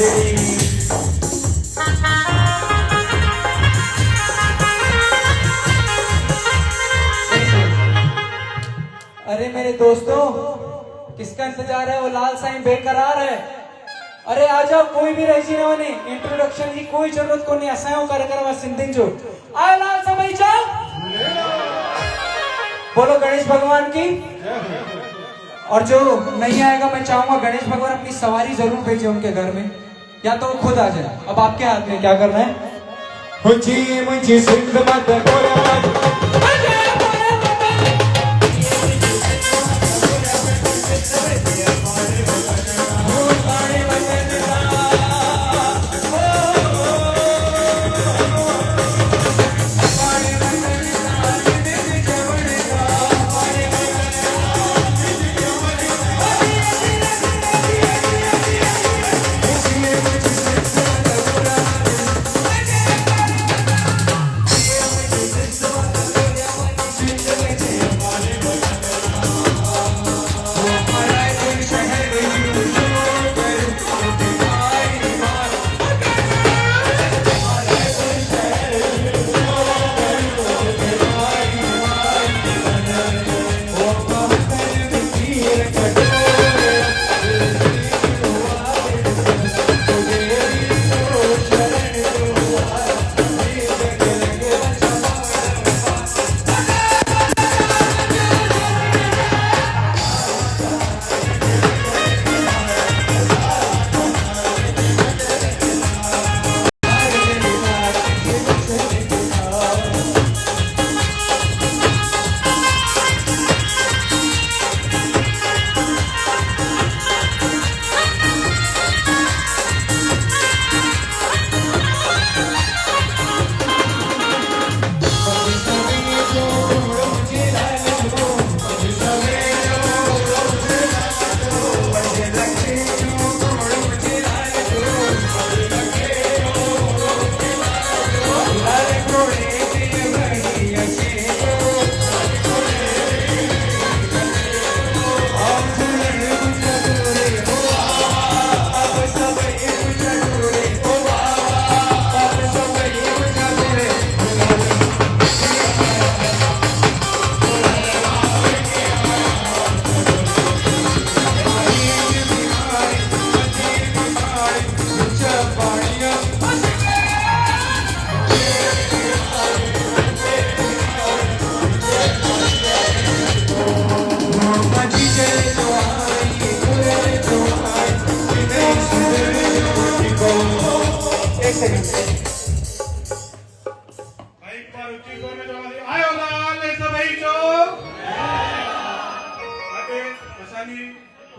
अरे मेरे दोस्तों, किसका इंतजार है? वो लाल साईं बेकरार है। अरे आ जाओ, कोई भी रही ना वने इंट्रोडक्शन की कोई जरूरत को नहीं। असायो कार्यक्रम सिंधिन जो आयो लाल साईं भाई जाओ। बोलो गणेश भगवान की। और जो नहीं आएगा, मैं चाहूंगा गणेश भगवान अपनी सवारी जरूर भेजे उनके घर में, या तो वो खुद आ जाए। अब आपके हाथ में क्या करना है। मुझे सिंध मत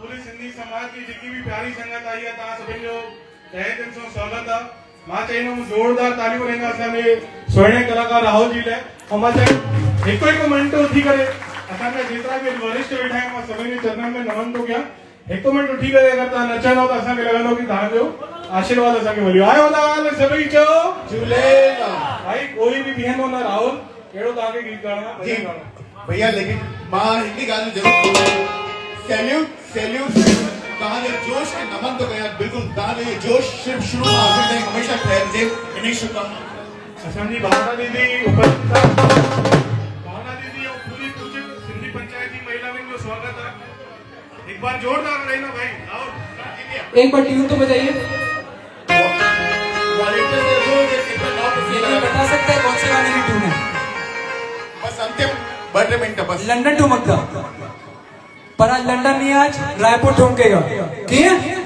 पूरी सिंधी समाज की जितनी भी प्यारी संगत आई है तव्हां सभिनि जो तहे दिल सां स्वागत आहे। मां चाहींदुमि जोरदार तालियूं ॾींदा असांजे सुहिणे कलाकार राहुल जी लाइ। ऐं मां चाहियां हिकु मिंट उथी करे असांजा जेतिरा बि वरिष्ठ वेठा आहिनि मां सभिनि जे चरणनि में नमन थो कयां। हिकु मिंट उठी करे अगरि तव्हां नचंदव त असांखे लॻंदो की तव्हांजो आशीर्वाद असांखे मिलियो। आयो लाल सभई चओ झूलेलाल। भाई कोई बि बीहंदो न राहुल, कहिड़ो तव्हांखे गीत ॻाइणो आहे भैया? लेकिन मां हिकिड़ी ॻाल्हि जरूर सैल्यूट सैल्यूट तव्हांजे जोश खे नमन थो कयां। बिल्कुलु तव्हांजो इहो जोश सिर्फ़ु शुरू खां आख़िर ताईं हमेशह ठहिजे, इन ई शुभकामना। असांजी भावना दीदी उपस्थित आहे। भावना दीदी और पूरी कुछ सिंधी पंचायत की महिलाओं को स्वागत है। एक बार जोरदार रहना भाई। और एक बार ट्यून तो बजाइए। बता सकते हैं कौन से गाने की ट्यून है? बस अंतिम 2 मिनट बस। लंदन ठुमकता, पर आज लंदन नहीं, आज रायपुर ठुमकेगा। ठीक है?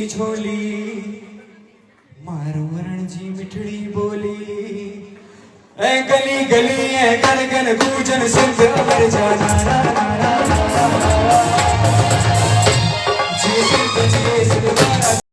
झोली मारो रणजी मिठड़ी बोली ए गली गली ए गन गन गूंजन सुन अमर जाना